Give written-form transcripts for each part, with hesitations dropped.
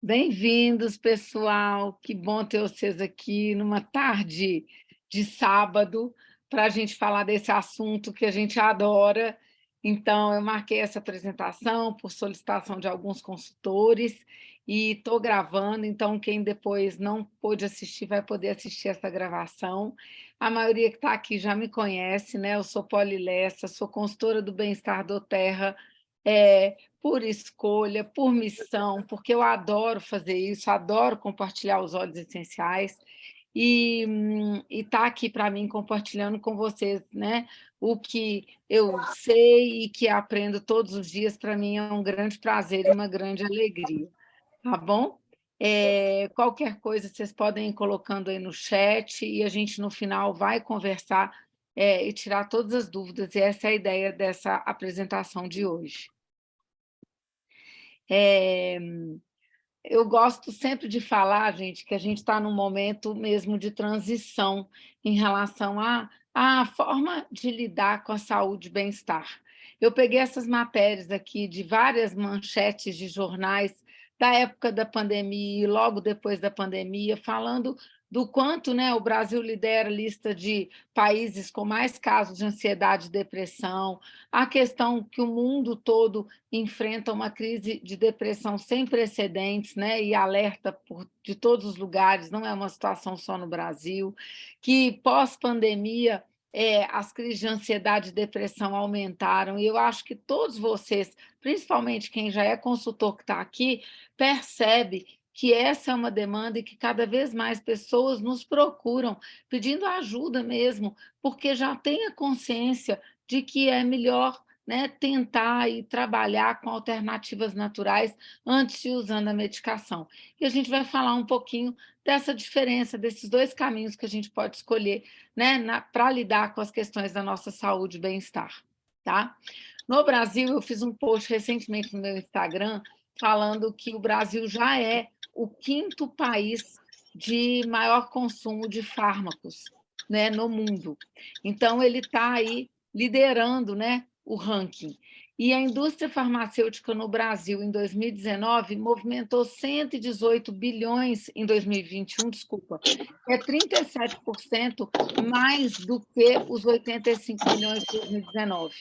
Bem-vindos, pessoal. Que bom ter vocês aqui numa tarde de sábado para a gente falar desse assunto que a gente adora. Então, eu marquei essa apresentação por solicitação de alguns consultores e estou gravando. Então, quem depois não pôde assistir vai poder assistir essa gravação. A maioria que está aqui já me conhece, né? Eu sou Poli Lessa, sou consultora do bem-estar do Terra. Por escolha, por missão, porque eu adoro fazer isso, adoro compartilhar os óleos essenciais e estar aqui para mim compartilhando com vocês, né, o que eu sei e que aprendo todos os dias, para mim é um grande prazer e uma grande alegria, tá bom? Qualquer coisa vocês podem ir colocando aí no chat e a gente no final vai conversar e tirar todas as dúvidas, e essa é a ideia dessa apresentação de hoje. É, eu gosto sempre de falar, gente, que a gente está num momento mesmo de transição em relação à forma de lidar com a saúde e bem-estar. Eu peguei essas matérias aqui de várias manchetes de jornais da época da pandemia e logo depois da pandemia, falando do quanto, né, o Brasil lidera a lista de países com mais casos de ansiedade e depressão, a questão que o mundo todo enfrenta uma crise de depressão sem precedentes, né, e alerta de todos os lugares, não é uma situação só no Brasil, que pós-pandemia as crises de ansiedade e depressão aumentaram, e eu acho que todos vocês, principalmente quem já é consultor que está aqui, percebe que essa é uma demanda e que cada vez mais pessoas nos procuram pedindo ajuda mesmo, porque já têm a consciência de que é melhor, né, tentar e trabalhar com alternativas naturais antes de usando a medicação. E a gente vai falar um pouquinho dessa diferença, desses dois caminhos que a gente pode escolher, né, para lidar com as questões da nossa saúde e bem-estar. Tá? No Brasil, eu fiz um post recentemente no meu Instagram falando que o Brasil já é o quinto país de maior consumo de fármacos, né, no mundo. Então, ele está aí liderando, né, o ranking. E a indústria farmacêutica no Brasil, em 2019, movimentou 118 bilhões em 2021, desculpa, é 37% mais do que os 85 bilhões de 2019.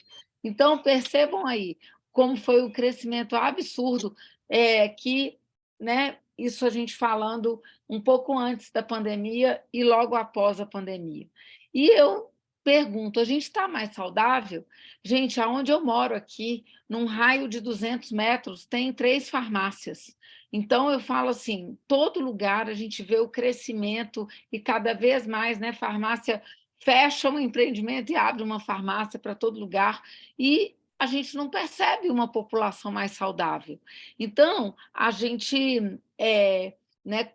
Então, percebam aí como foi o crescimento absurdo que, né, isso a gente falando um pouco antes da pandemia e logo após a pandemia. E eu pergunto, a gente está mais saudável? Gente, aonde eu moro aqui, num raio de 200 metros, tem 3 farmácias. Então, eu falo assim, todo lugar a gente vê o crescimento e cada vez mais, né, farmácia fecha um empreendimento e abre uma farmácia para todo lugar, e a gente não percebe uma população mais saudável. Então, a gente, né,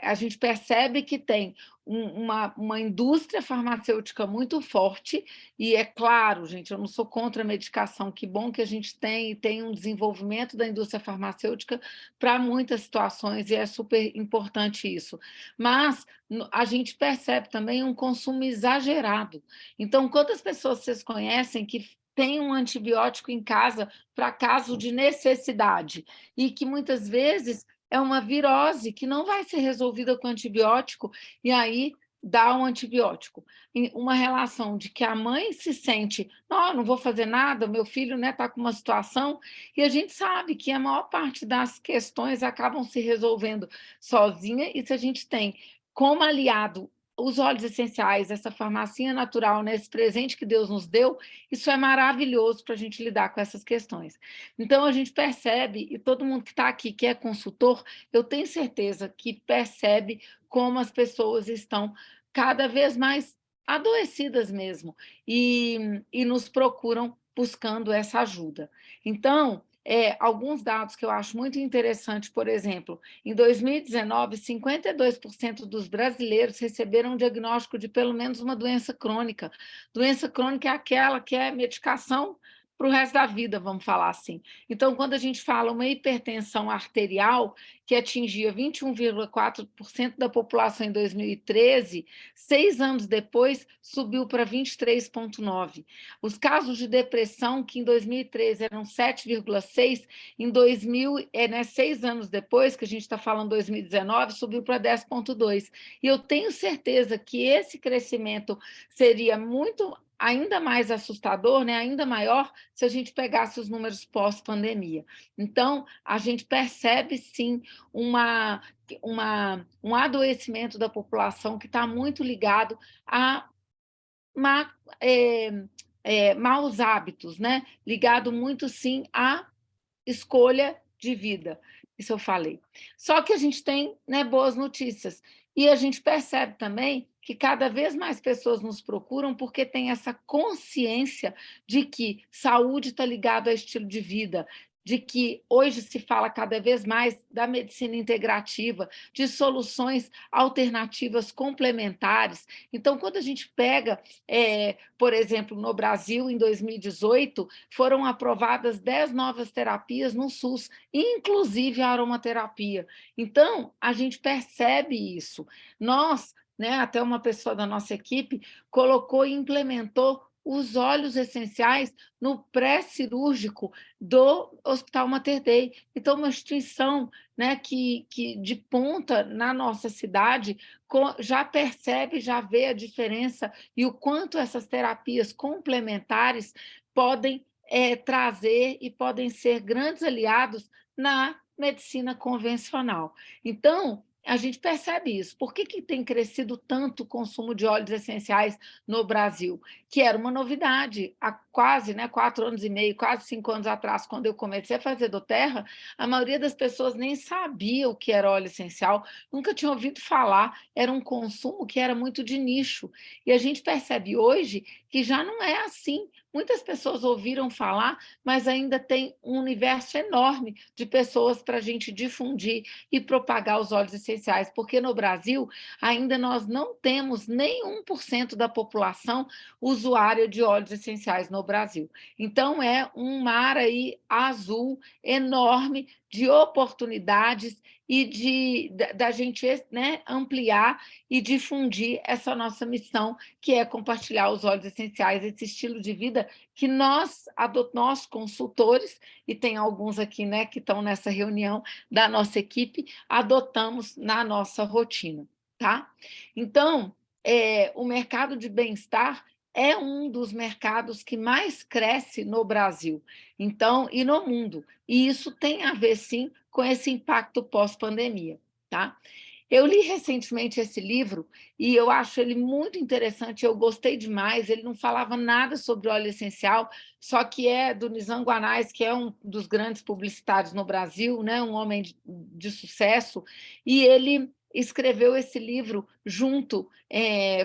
a gente percebe que tem uma indústria farmacêutica muito forte, e é claro, gente, eu não sou contra a medicação, que bom que a gente tem um desenvolvimento da indústria farmacêutica para muitas situações, e é super importante isso. Mas a gente percebe também um consumo exagerado. Então, quantas pessoas vocês conhecem que têm um antibiótico em casa para caso de necessidade, e que muitas vezes é uma virose que não vai ser resolvida com antibiótico, e aí dá um antibiótico. Uma relação de que a mãe se sente, não vou fazer nada, meu filho está com uma situação, e a gente sabe que a maior parte das questões acabam se resolvendo sozinha, e se a gente tem como aliado os óleos essenciais, essa farmacinha natural, né, esse presente que Deus nos deu, isso é maravilhoso para a gente lidar com essas questões. Então, a gente percebe, e todo mundo que está aqui, que é consultor, eu tenho certeza que percebe como as pessoas estão cada vez mais adoecidas mesmo, e nos procuram buscando essa ajuda. Então, alguns dados que eu acho muito interessante, por exemplo, em 2019, 52% dos brasileiros receberam um diagnóstico de pelo menos uma doença crônica. Doença crônica é aquela que é medicação para o resto da vida, vamos falar assim. Então, quando a gente fala uma hipertensão arterial, que atingia 21,4% da população em 2013, 6 anos depois subiu para 23,9%. Os casos de depressão, que em 2013 eram 7,6%, em 2000, 6 anos depois, que a gente está falando 2019, subiu para 10,2%. E eu tenho certeza que esse crescimento seria muito ainda mais assustador, né, ainda maior, se a gente pegasse os números pós-pandemia. Então, a gente percebe, sim, um adoecimento da população que está muito ligado a má, maus hábitos, né? Ligado muito, sim, à escolha de vida. Isso eu falei. Só que a gente tem, né, boas notícias. E a gente percebe também que cada vez mais pessoas nos procuram porque tem essa consciência de que saúde está ligado a estilo de vida, de que hoje se fala cada vez mais da medicina integrativa, de soluções alternativas complementares. Então, quando a gente pega, por exemplo, no Brasil, em 2018, foram aprovadas 10 novas terapias no SUS, inclusive a aromaterapia. Então, a gente percebe isso. Nós, né, até uma pessoa da nossa equipe, colocou e implementou os óleos essenciais no pré-cirúrgico do Hospital Mater Dei. Então, uma instituição, né, que de ponta na nossa cidade já percebe, já vê a diferença e o quanto essas terapias complementares podem trazer e podem ser grandes aliados na medicina convencional. Então, a gente percebe isso. Por que tem crescido tanto o consumo de óleos essenciais no Brasil? Que era uma novidade. Há quase, né, 4 anos e meio, quase 5 anos atrás, quando eu comecei a fazer do Terra, a maioria das pessoas nem sabia o que era óleo essencial, nunca tinha ouvido falar, era um consumo que era muito de nicho. E a gente percebe hoje que já não é assim. Muitas pessoas ouviram falar, mas ainda tem um universo enorme de pessoas para a gente difundir e propagar os óleos essenciais, porque no Brasil ainda nós não temos nem 1% da população usuária de óleos essenciais no Brasil. Então, é um mar aí azul enorme de oportunidades e da gente, né, ampliar e difundir essa nossa missão, que é compartilhar os óleos essenciais, esse estilo de vida que nós consultores, e tem alguns aqui, né, que estão nessa reunião da nossa equipe, adotamos na nossa rotina, tá? Então, o mercado de bem-estar é um dos mercados que mais cresce no Brasil, então, e no mundo. E isso tem a ver, sim, com esse impacto pós-pandemia, tá? Eu li recentemente esse livro e eu acho ele muito interessante, eu gostei demais. Ele não falava nada sobre óleo essencial, só que é do Nizam Guanais, que é um dos grandes publicitários no Brasil, né? Um homem de sucesso, e ele escreveu esse livro junto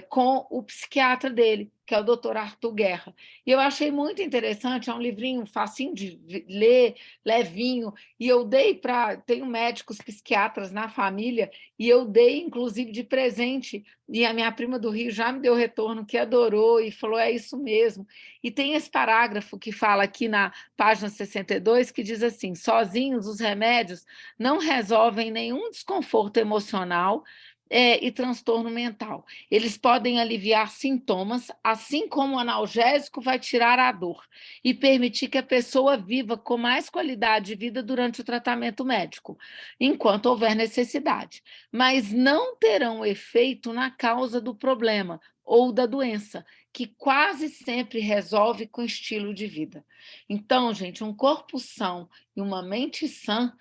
com o psiquiatra dele, que é o doutor Arthur Guerra. E eu achei muito interessante, é um livrinho facinho de ler, levinho, e eu dei para... Tenho médicos psiquiatras na família, e eu dei, inclusive, de presente, e a minha prima do Rio já me deu retorno, que adorou, e falou, é isso mesmo. E tem esse parágrafo que fala aqui na página 62, que diz assim, sozinhos os remédios não resolvem nenhum desconforto emocional e transtorno mental. Eles podem aliviar sintomas, assim como o analgésico vai tirar a dor e permitir que a pessoa viva com mais qualidade de vida durante o tratamento médico, enquanto houver necessidade, mas não terão efeito na causa do problema ou da doença, que quase sempre resolve com estilo de vida. Então, gente, um corpo são e uma mente sã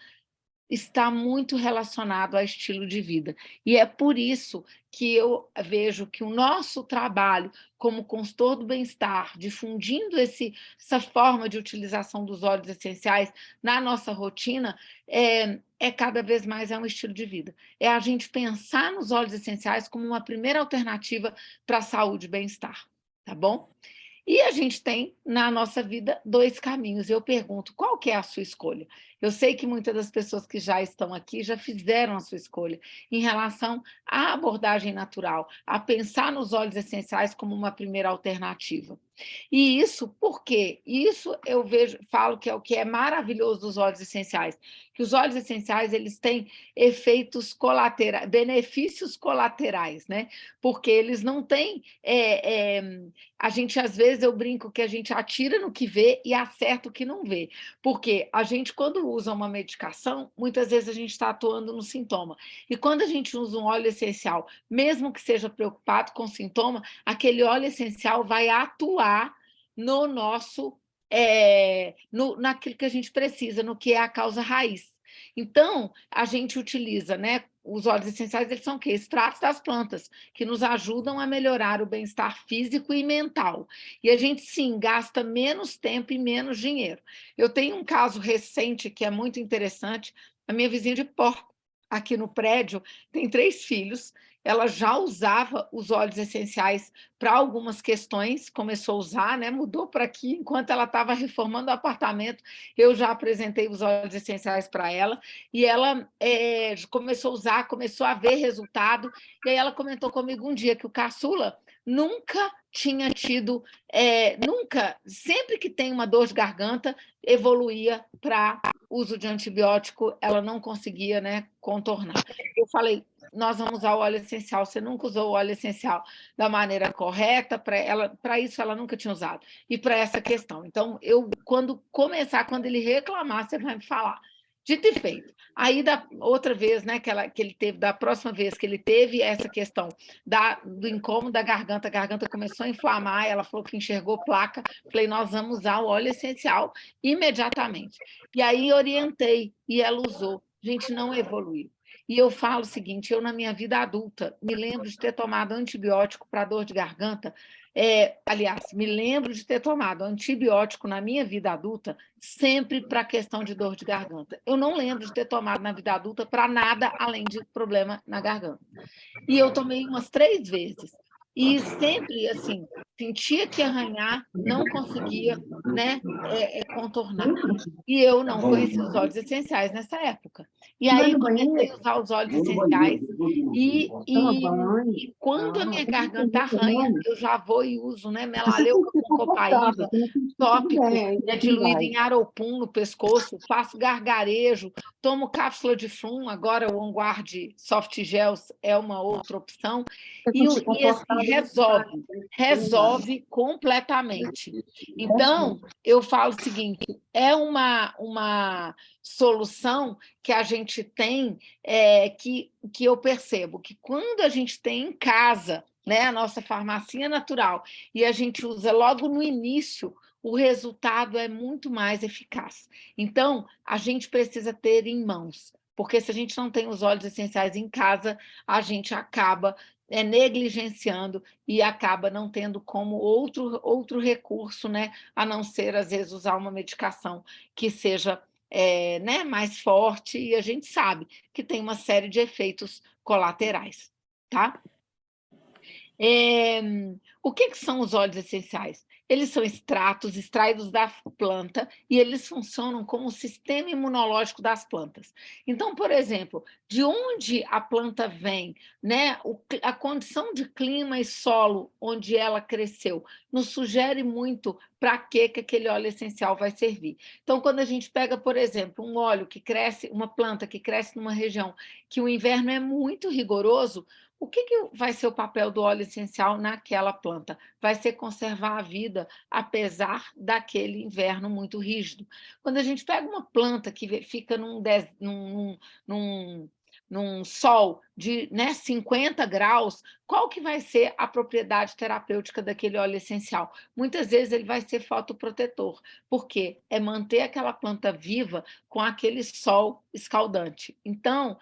está muito relacionado a estilo de vida. E é por isso que eu vejo que o nosso trabalho como consultor do bem-estar, difundindo essa forma de utilização dos óleos essenciais na nossa rotina, cada vez mais um estilo de vida. É a gente pensar nos óleos essenciais como uma primeira alternativa para a saúde e bem-estar, tá bom? E a gente tem, na nossa vida, 2 caminhos. Eu pergunto, qual que é a sua escolha? Eu sei que muitas das pessoas que já estão aqui já fizeram a sua escolha em relação à abordagem natural, a pensar nos óleos essenciais como uma primeira alternativa. E isso por quê? Isso eu vejo, falo que é o que é maravilhoso dos óleos essenciais, que os óleos essenciais eles têm efeitos colaterais, benefícios colaterais, né? Porque eles não têm. A gente, às vezes, eu brinco que a gente atira no que vê e acerta o que não vê. Porque a gente, quando usa uma medicação, muitas vezes a gente está atuando no sintoma. E quando a gente usa um óleo essencial, mesmo que seja preocupado com o sintoma, aquele óleo essencial vai atuar no nosso, naquilo que a gente precisa, no que é a causa raiz. Então, a gente utiliza, né? Os óleos essenciais, eles são o quê? Extratos das plantas, que nos ajudam a melhorar o bem-estar físico e mental. E a gente, sim, gasta menos tempo e menos dinheiro. Eu tenho um caso recente que é muito interessante. A minha vizinha de porta, aqui no prédio, tem 3 filhos. Ela já usava os óleos essenciais para algumas questões, começou a usar, né? Mudou para aqui, enquanto ela estava reformando o apartamento, eu já apresentei os óleos essenciais para ela, e ela começou a usar, começou a ver resultado, e aí ela comentou comigo um dia que o caçula nunca tinha tido, nunca, sempre que tem uma dor de garganta, evoluía para uso de antibiótico, ela não conseguia, né, contornar. Eu falei, nós vamos usar o óleo essencial, você nunca usou o óleo essencial da maneira correta, para isso ela nunca tinha usado, e para essa questão. Então, quando ele reclamar, você vai me falar. Dito e feito. Aí, da outra vez, né, que ele teve, da próxima vez que ele teve essa questão do incômodo da garganta, a garganta começou a inflamar, ela falou que enxergou placa, falei, nós vamos usar o óleo essencial imediatamente. E aí orientei, e ela usou. Gente, não evoluiu. E eu falo o seguinte, eu na minha vida adulta me lembro de ter tomado antibiótico para dor de garganta, aliás, me lembro de ter tomado antibiótico na minha vida adulta sempre para questão de dor de garganta. Eu não lembro de ter tomado na vida adulta para nada além de problema na garganta. E eu tomei umas 3 vezes. E sempre, assim, sentia que ia arranhar, não conseguia, né, contornar. E eu não conhecia os óleos essenciais nessa época. E aí comecei a usar os óleos essenciais e quando a minha garganta arranha, eu já vou e uso, né, melaleuca com copaíba, tópico, diluído em aropum no pescoço, faço gargarejo, tomo cápsula de Frum, agora o OnGuard Soft Gels é uma outra opção, e assim, resolve completamente. Então, eu falo o seguinte, é uma solução que a gente tem, que eu percebo que quando a gente tem em casa, né, a nossa farmacinha natural, e a gente usa logo no início, o resultado é muito mais eficaz. Então, a gente precisa ter em mãos, porque se a gente não tem os óleos essenciais em casa, a gente acaba negligenciando e acaba não tendo como outro recurso, né, a não ser, às vezes, usar uma medicação que seja né, mais forte, e a gente sabe que tem uma série de efeitos colaterais. Tá? O que são os óleos essenciais? Eles são extratos extraídos da planta e eles funcionam como o sistema imunológico das plantas. Então, por exemplo, de onde a planta vem, né? A condição de clima e solo onde ela cresceu nos sugere muito para que aquele óleo essencial vai servir. Então, quando a gente pega, por exemplo, um óleo que cresce, uma planta que cresce numa região que o inverno é muito rigoroso, o que vai ser o papel do óleo essencial naquela planta? Vai ser conservar a vida, apesar daquele inverno muito rígido. Quando a gente pega uma planta que fica num sol de 50 graus, qual que vai ser a propriedade terapêutica daquele óleo essencial? Muitas vezes ele vai ser fotoprotetor, porque é manter aquela planta viva com aquele sol escaldante. Então,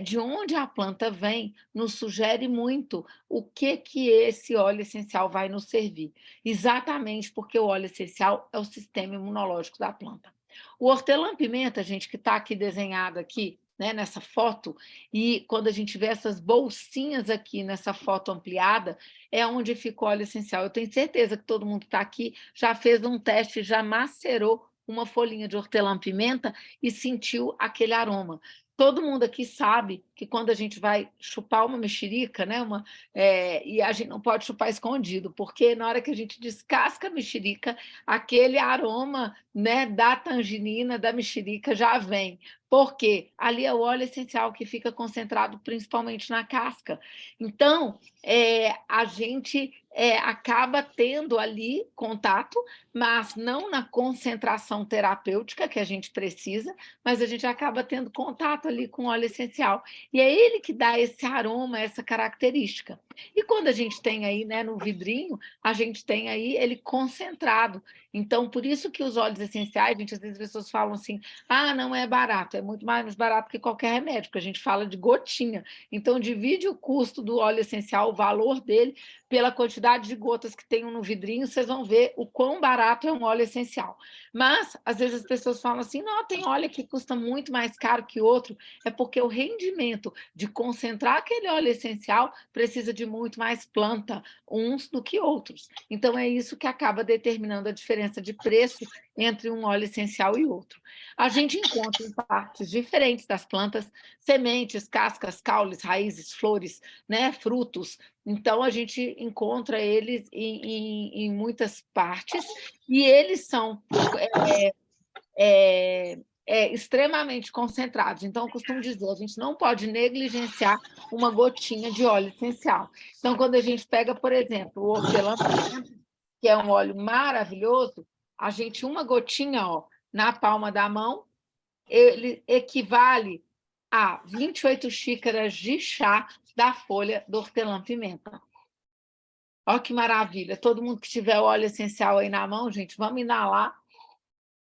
de onde a planta vem, nos sugere muito o que esse óleo essencial vai nos servir. Exatamente porque o óleo essencial é o sistema imunológico da planta. O hortelã-pimenta, gente, que está aqui desenhado aqui, né, nessa foto, e quando a gente vê essas bolsinhas aqui nessa foto ampliada, é onde fica o óleo essencial. Eu tenho certeza que todo mundo que está aqui já fez um teste, já macerou uma folhinha de hortelã-pimenta e sentiu aquele aroma. Todo mundo aqui sabe que quando a gente vai chupar uma mexerica, né, e a gente não pode chupar escondido, porque na hora que a gente descasca a mexerica, aquele aroma, né, da tangerina, da mexerica já vem. Por quê? Ali é o óleo essencial que fica concentrado principalmente na casca. Então, a gente acaba tendo ali contato, mas não na concentração terapêutica que a gente precisa, mas a gente acaba tendo contato ali com o óleo essencial. E é ele que dá esse aroma, essa característica. E quando a gente tem aí, né, no vidrinho, a gente tem aí ele concentrado. Então, por isso que os óleos essenciais, gente, às vezes as pessoas falam assim, ah, não é barato, é muito mais barato que qualquer remédio, porque a gente fala de gotinha. Então, divide o custo do óleo essencial, o valor dele, pela quantidade de gotas que tem no vidrinho, vocês vão ver o quão barato é um óleo essencial. Mas, às vezes, as pessoas falam assim, não, tem óleo que custa muito mais caro que outro, é porque o rendimento de concentrar aquele óleo essencial precisa de muito mais planta, uns do que outros. Então, é isso que acaba determinando a diferença de preço entre um óleo essencial e outro. A gente encontra em partes diferentes das plantas, sementes, cascas, caules, raízes, flores, né, frutos. Então, a gente encontra eles em muitas partes, e eles são extremamente concentrados. Então, eu costumo dizer, a gente não pode negligenciar uma gotinha de óleo essencial. Então, quando a gente pega, por exemplo, o hortelã-pimenta, que é um óleo maravilhoso, a gente, uma gotinha, ó, na palma da mão, ele equivale a 28 xícaras de chá da folha do hortelã-pimenta. Olha que maravilha! Todo mundo que tiver óleo essencial aí na mão, gente, vamos inalar,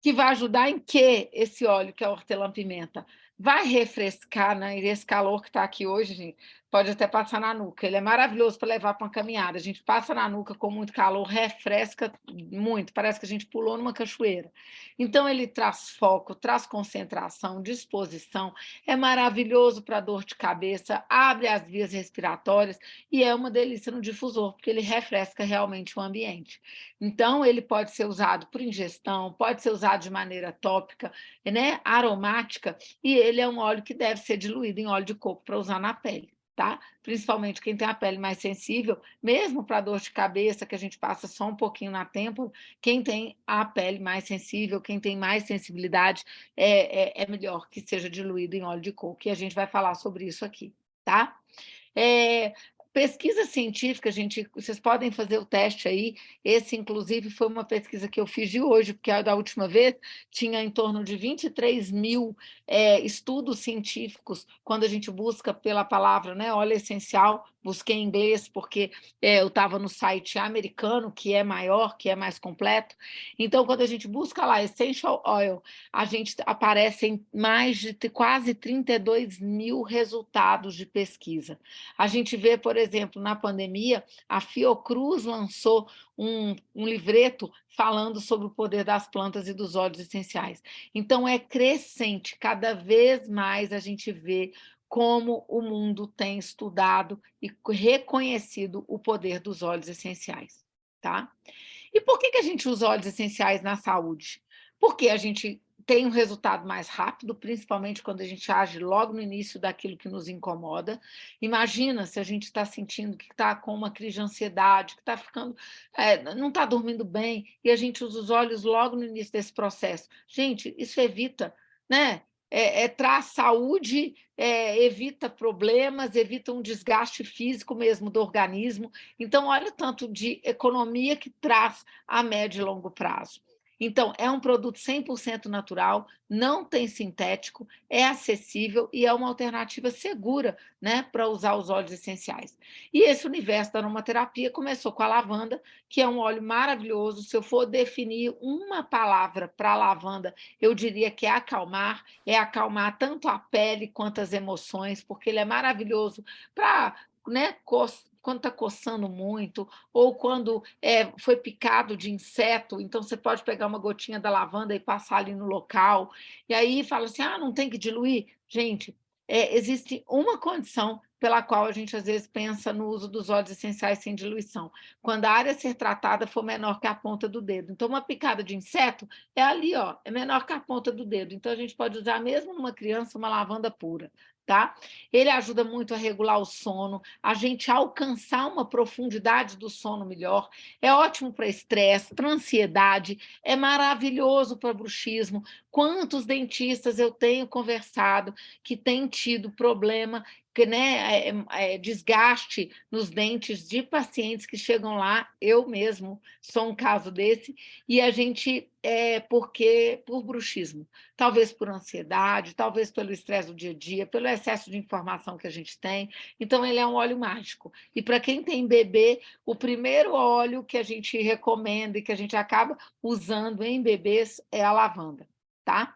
que vai ajudar em quê esse óleo, que é hortelã-pimenta? Vai refrescar, né? Esse calor que está aqui hoje, gente, pode até passar na nuca. Ele é maravilhoso para levar para uma caminhada. A gente passa na nuca com muito calor, refresca muito, parece que a gente pulou numa cachoeira. Então, ele traz foco, traz concentração, disposição, é maravilhoso para dor de cabeça, abre as vias respiratórias e é uma delícia no difusor, porque ele refresca realmente o ambiente. Então, ele pode ser usado por ingestão, pode ser usado de maneira tópica, né, aromática, e ele é um óleo que deve ser diluído em óleo de coco para usar na pele, tá? Principalmente quem tem a pele mais sensível, mesmo para dor de cabeça, que a gente passa só um pouquinho na têmpora, quem tem a pele mais sensível, quem tem mais sensibilidade, é melhor que seja diluído em óleo de coco, e a gente vai falar sobre isso aqui, tá? É, pesquisa científica, gente, vocês podem fazer o teste aí. Esse, inclusive, foi uma pesquisa que eu fiz de hoje, porque a da última vez tinha em torno de 23.000 estudos científicos, quando a gente busca pela palavra, né, óleo essencial, busquei em inglês, porque eu estava no site americano, que é maior, que é mais completo. Então, quando a gente busca lá Essential Oil, a gente aparece em mais de quase 32.000 resultados de pesquisa. A gente vê, por exemplo, na pandemia, a Fiocruz lançou um livreto falando sobre o poder das plantas e dos óleos essenciais. Então, é crescente, cada vez mais a gente vê como o mundo tem estudado e reconhecido o poder dos óleos essenciais, tá? E por que a gente usa óleos essenciais na saúde? Porque a gente tem um resultado mais rápido, principalmente quando a gente age logo no início daquilo que nos incomoda. Imagina se a gente está sentindo que está com uma crise de ansiedade, que está ficando, não está dormindo bem, e a gente usa os óleos logo no início desse processo. Gente, isso evita, né? Traz saúde, evita problemas, evita um desgaste físico mesmo do organismo. Então, olha o tanto de economia que traz a médio e longo prazo. Então, é um produto 100% natural, não tem sintético, é acessível e é uma alternativa segura, né, para usar os óleos essenciais. E esse universo da aromaterapia começou com a lavanda, que é um óleo maravilhoso. Se eu for definir uma palavra para a lavanda, eu diria que é acalmar tanto a pele quanto as emoções, porque ele é maravilhoso para, né, quando está coçando muito, ou quando foi picado de inseto, então você pode pegar uma gotinha da lavanda e passar ali no local, e aí fala assim, não tem que diluir? Gente, existe uma condição pela qual a gente, às vezes, pensa no uso dos óleos essenciais sem diluição, quando a área a ser tratada for menor que a ponta do dedo. Então, uma picada de inseto é ali, ó, é menor que a ponta do dedo. Então, a gente pode usar, mesmo numa criança, uma lavanda pura. Tá? Ele ajuda muito a regular o sono, a gente alcançar uma profundidade do sono melhor, é ótimo para estresse, para ansiedade, é maravilhoso para bruxismo. Quantos dentistas eu tenho conversado que têm tido problema, que, né, desgaste nos dentes de pacientes que chegam lá, eu mesmo sou um caso desse, e a gente, porque por bruxismo, talvez por ansiedade, talvez pelo estresse do dia a dia, pelo excesso de informação que a gente tem. Então, ele é um óleo mágico. E para quem tem bebê, o primeiro óleo que a gente recomenda e que a gente acaba usando em bebês é a lavanda, tá?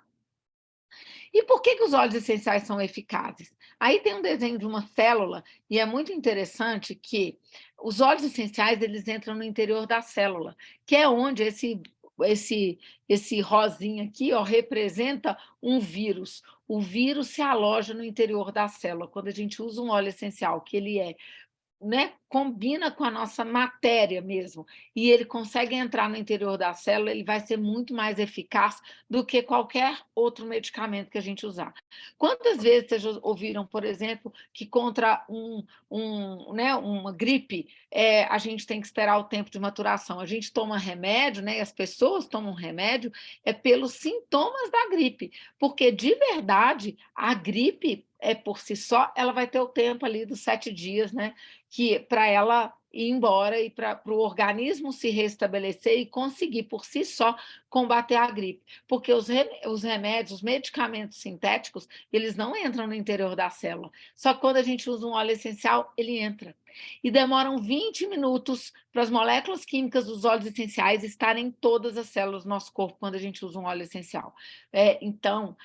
E por que os óleos essenciais são eficazes? Aí tem um desenho de uma célula, e é muito interessante que os óleos essenciais eles entram no interior da célula, que é onde esse rosinha aqui, ó, representa um vírus. O vírus se aloja no interior da célula. Quando a gente usa um óleo essencial, que ele é, né, combina com a nossa matéria mesmo, e ele consegue entrar no interior da célula, ele vai ser muito mais eficaz do que qualquer outro medicamento que a gente usar. Quantas vezes vocês já ouviram, por exemplo, que contra né, uma gripe, a gente tem que esperar o tempo de maturação? A gente toma remédio, né, e as pessoas tomam remédio, pelos sintomas da gripe, porque, de verdade, a gripe, por si só, ela vai ter o tempo ali dos 7 dias, né, que para ela ir embora e para o organismo se restabelecer e conseguir, por si só, combater a gripe. Porque os remédios, os medicamentos sintéticos, eles não entram no interior da célula. Só que quando a gente usa um óleo essencial, ele entra. E demoram 20 minutos para as moléculas químicas dos óleos essenciais estarem em todas as células do nosso corpo quando a gente usa um óleo essencial. Então,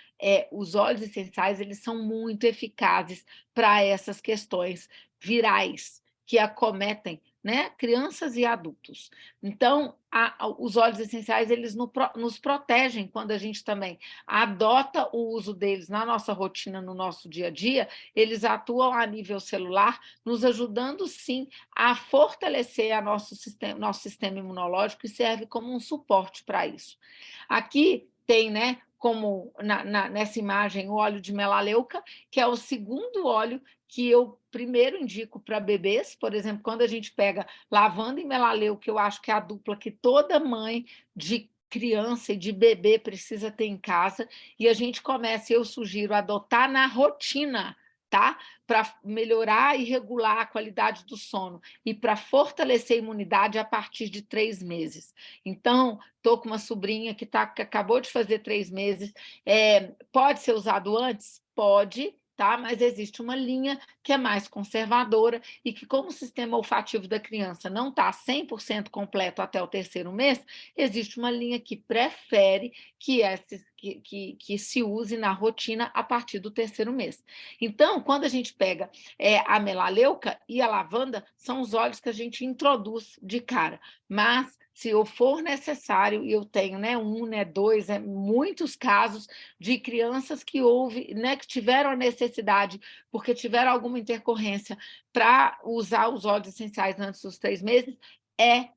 os óleos essenciais eles são muito eficazes para essas questões virais que acometem, né, crianças e adultos. Então, os óleos essenciais eles nos protegem quando a gente também adota o uso deles na nossa rotina, no nosso dia a dia, eles atuam a nível celular, nos ajudando, sim, a fortalecer nosso sistema imunológico e serve como um suporte para isso. Aqui tem, né, como nessa imagem, o óleo de melaleuca, que é o segundo óleo que eu primeiro indico para bebês, por exemplo, quando a gente pega lavanda e melaleuca, que eu acho que é a dupla que toda mãe de criança e de bebê precisa ter em casa, e a gente começa, eu sugiro, adotar na rotina, tá? Para melhorar e regular a qualidade do sono e para fortalecer a imunidade a partir de 3 meses. Então, estou com uma sobrinha que acabou de fazer 3 meses, pode ser usado antes? Pode, tá? Mas existe uma linha que é mais conservadora e que, como o sistema olfativo da criança não está 100% completo até o 3º mês, existe uma linha que prefere que se use na rotina a partir do 3º mês. Então, quando a gente pega a melaleuca e a lavanda, são os óleos que a gente introduz de cara, mas se eu for necessário, e eu tenho, né, 1, né, 2, muitos casos de crianças que né, que tiveram a necessidade, porque tiveram alguma intercorrência, para usar os óleos essenciais antes dos 3 meses, é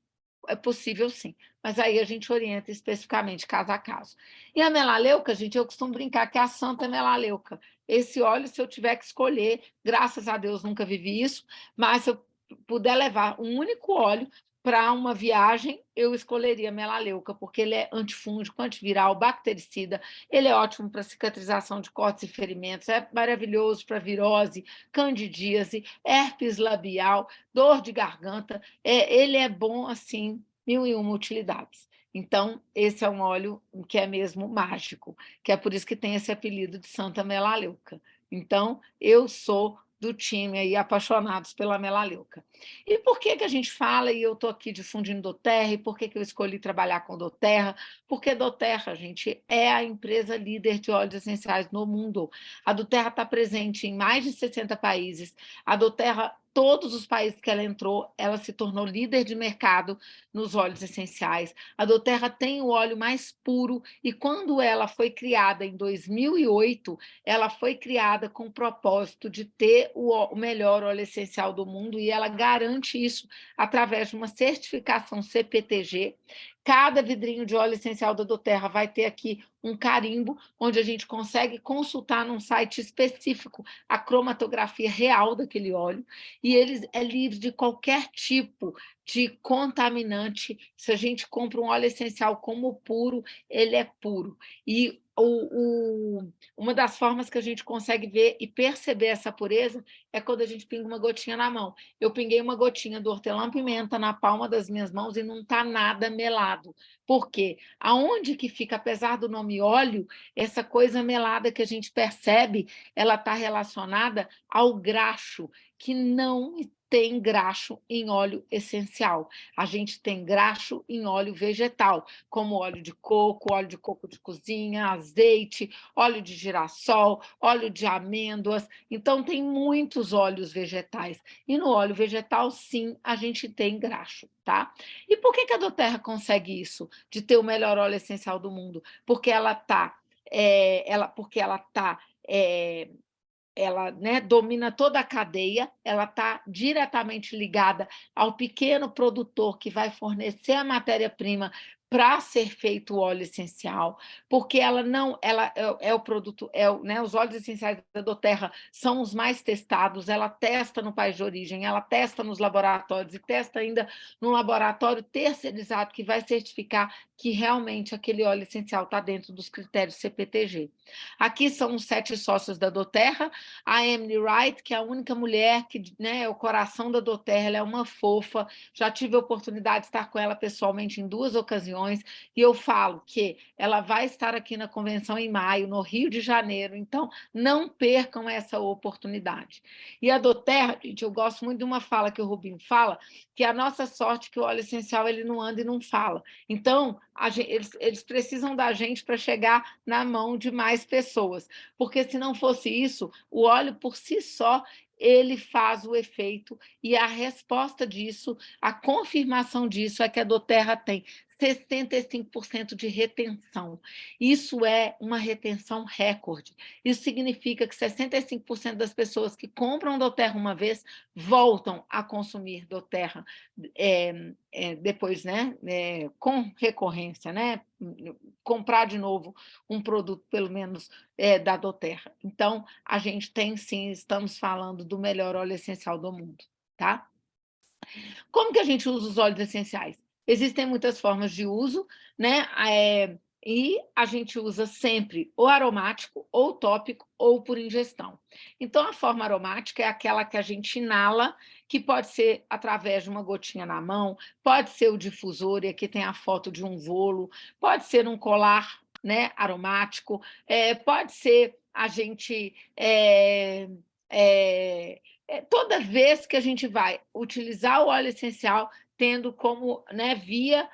possível sim, mas aí a gente orienta especificamente caso a caso. E a melaleuca, gente, eu costumo brincar que é a santa melaleuca. Esse óleo, se eu tiver que escolher, graças a Deus nunca vivi isso, mas se eu puder levar um único óleo para uma viagem, eu escolheria melaleuca, porque ele é antifúngico, antiviral, bactericida, ele é ótimo para cicatrização de cortes e ferimentos, é maravilhoso para virose, candidíase, herpes labial, dor de garganta, ele é bom, assim, 1001 utilidades. Então, esse é um óleo que é mesmo mágico, que é por isso que tem esse apelido de Santa Melaleuca. Então, eu sou do time aí apaixonados pela melaleuca. E por que a gente fala, e eu estou aqui difundindo doTERRA, e por que eu escolhi trabalhar com doTERRA? Porque doTERRA, gente, é a empresa líder de óleos essenciais no mundo. A doTERRA está presente em mais de 60 países. A doTERRA todos os países que ela entrou, ela se tornou líder de mercado nos óleos essenciais. A doTERRA tem o óleo mais puro e quando ela foi criada em 2008, ela foi criada com o propósito de ter o melhor óleo essencial do mundo e ela garante isso através de uma certificação CPTG. Cada vidrinho de óleo essencial da doTERRA vai ter aqui um carimbo, onde a gente consegue consultar num site específico a cromatografia real daquele óleo, e ele é livre de qualquer tipo de contaminante. Se a gente compra um óleo essencial como puro, ele é puro. E uma das formas que a gente consegue ver e perceber essa pureza é quando a gente pinga uma gotinha na mão. Eu pinguei uma gotinha do hortelã-pimenta na palma das minhas mãos e não está nada melado. Por quê? Aonde que fica, apesar do nome óleo, essa coisa melada que a gente percebe, ela está relacionada ao graxo, que não tem graxo em óleo essencial. A gente tem graxo em óleo vegetal, como óleo de coco de cozinha, azeite, óleo de girassol, óleo de amêndoas. Então, tem muitos óleos vegetais. E no óleo vegetal, sim, a gente tem graxo, tá? E por que a doTERRA consegue isso, de ter o melhor óleo essencial do mundo? Porque ela está ela, né, domina toda a cadeia, ela está diretamente ligada ao pequeno produtor que vai fornecer a matéria-prima para ser feito o óleo essencial, porque ela não, ela é o produto, né, os óleos essenciais da doTERRA são os mais testados, ela testa no país de origem, ela testa nos laboratórios e testa ainda no laboratório terceirizado que vai certificar que realmente aquele óleo essencial está dentro dos critérios CPTG. Aqui são os 7 sócios da doTERRA, a Emily Wright, que é a única mulher que, né, é o coração da doTERRA, ela é uma fofa, já tive a oportunidade de estar com ela pessoalmente em 2 ocasiões, e eu falo que ela vai estar aqui na convenção em maio, no Rio de Janeiro, então não percam essa oportunidade. E a doTERRA, gente, eu gosto muito de uma fala que o Rubinho fala, que é a nossa sorte que o óleo essencial ele não anda e não fala. Então, eles precisam da gente para chegar na mão de mais pessoas, porque se não fosse isso, o óleo por si só ele faz o efeito, e a resposta disso, a confirmação disso é que a doTERRA tem 65% de retenção. Isso é uma retenção recorde. Isso significa que 65% das pessoas que compram doTERRA uma vez voltam a consumir doTERRA depois, né, com recorrência, né, comprar de novo um produto, pelo menos, da doTERRA. Então, a gente tem sim, estamos falando do melhor óleo essencial do mundo, tá? Como que a gente usa os óleos essenciais? Existem muitas formas de uso, né? E a gente usa sempre ou aromático, ou tópico, ou por ingestão. Então, a forma aromática é aquela que a gente inala, que pode ser através de uma gotinha na mão, pode ser o difusor, e aqui tem a foto de um volo, pode ser um colar, né, aromático, pode ser a gente toda vez que a gente vai utilizar o óleo essencial, tendo como, né, via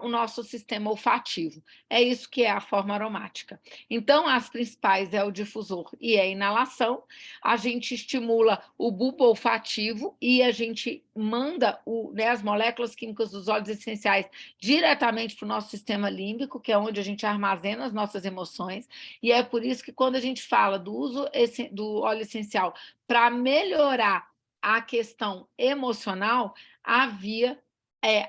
o nosso sistema olfativo. É isso que é a forma aromática. Então, as principais é o difusor e a inalação. A gente estimula o bulbo olfativo e a gente manda né, as moléculas químicas dos óleos essenciais diretamente para o nosso sistema límbico, que é onde a gente armazena as nossas emoções. E é por isso que, quando a gente fala do uso do óleo essencial para melhorar a questão emocional, a via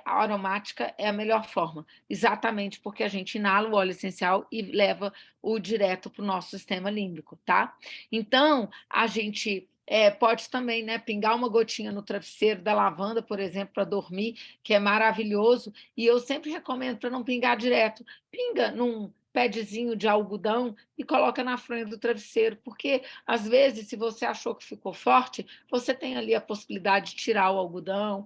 aromática é a melhor forma, exatamente porque a gente inala o óleo essencial e leva o direto para o nosso sistema límbico, tá? Então, a gente pode também, né, pingar uma gotinha no travesseiro da lavanda, por exemplo, para dormir, que é maravilhoso, e eu sempre recomendo para não pingar direto. Pinga num padzinho de algodão e coloca na frente do travesseiro, porque, às vezes, se você achou que ficou forte, você tem ali a possibilidade de tirar o algodão,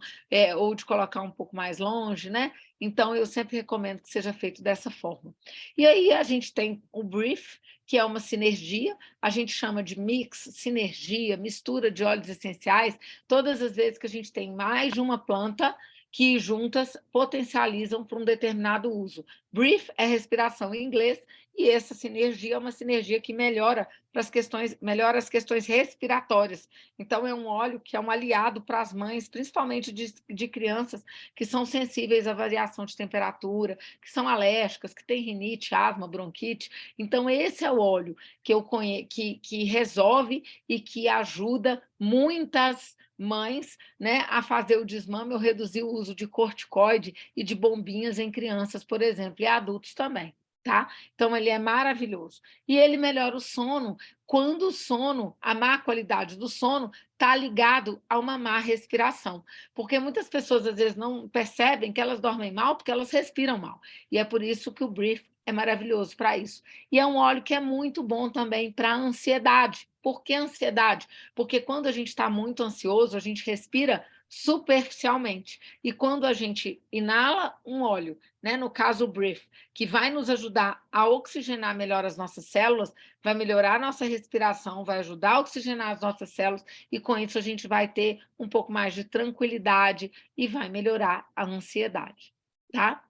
ou de colocar um pouco mais longe, né? Então, eu sempre recomendo que seja feito dessa forma. E aí a gente tem o brief, que é uma sinergia, a gente chama de mix, sinergia, mistura de óleos essenciais, todas as vezes que a gente tem mais de uma planta que juntas potencializam para um determinado uso. Brief é respiração em inglês e essa sinergia é uma sinergia que melhora as questões respiratórias. Então, é um óleo que é um aliado para as mães, principalmente de crianças que são sensíveis à variação de temperatura, que são alérgicas, que têm rinite, asma, bronquite. Então, esse é o óleo que resolve e que ajuda muitas mães, né, a fazer o desmame ou reduzir o uso de corticoide e de bombinhas em crianças, por exemplo, e adultos também, tá? Então, ele é maravilhoso. E ele melhora o sono quando o sono, a má qualidade do sono, está ligado a uma má respiração. Porque muitas pessoas, às vezes, não percebem que elas dormem mal porque elas respiram mal. E é por isso que o Brief é maravilhoso para isso. E é um óleo que é muito bom também para a ansiedade. Por que ansiedade? Porque quando a gente está muito ansioso, a gente respira superficialmente. E quando a gente inala um óleo, né, no caso o Brief, que vai nos ajudar a oxigenar melhor as nossas células, vai melhorar a nossa respiração, vai ajudar a oxigenar as nossas células, e com isso a gente vai ter um pouco mais de tranquilidade e vai melhorar a ansiedade, tá?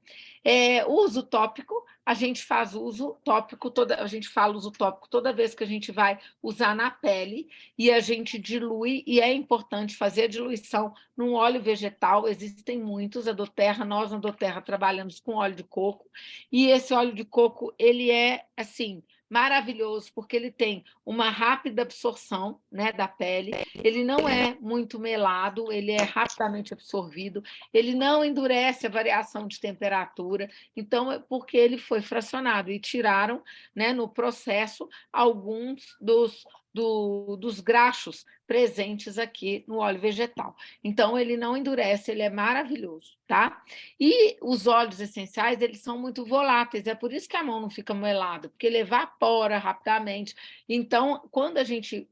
Uso tópico, a gente faz uso tópico, a gente fala uso tópico toda vez que a gente vai usar na pele, e a gente dilui, e é importante fazer a diluição num óleo vegetal, existem muitos, a doTERRA, nós na doTERRA trabalhamos com óleo de coco, e esse óleo de coco, ele é, assim, maravilhoso, porque ele tem uma rápida absorção, né, da pele, ele não é muito melado, ele é rapidamente absorvido, ele não endurece a variação de temperatura, então é porque ele foi fracionado e tiraram, né, no processo alguns dos graxos presentes aqui no óleo vegetal. Então, ele não endurece, ele é maravilhoso, tá? E os óleos essenciais, eles são muito voláteis, é por isso que a mão não fica melada, porque ele evapora rapidamente. Então, quando a gente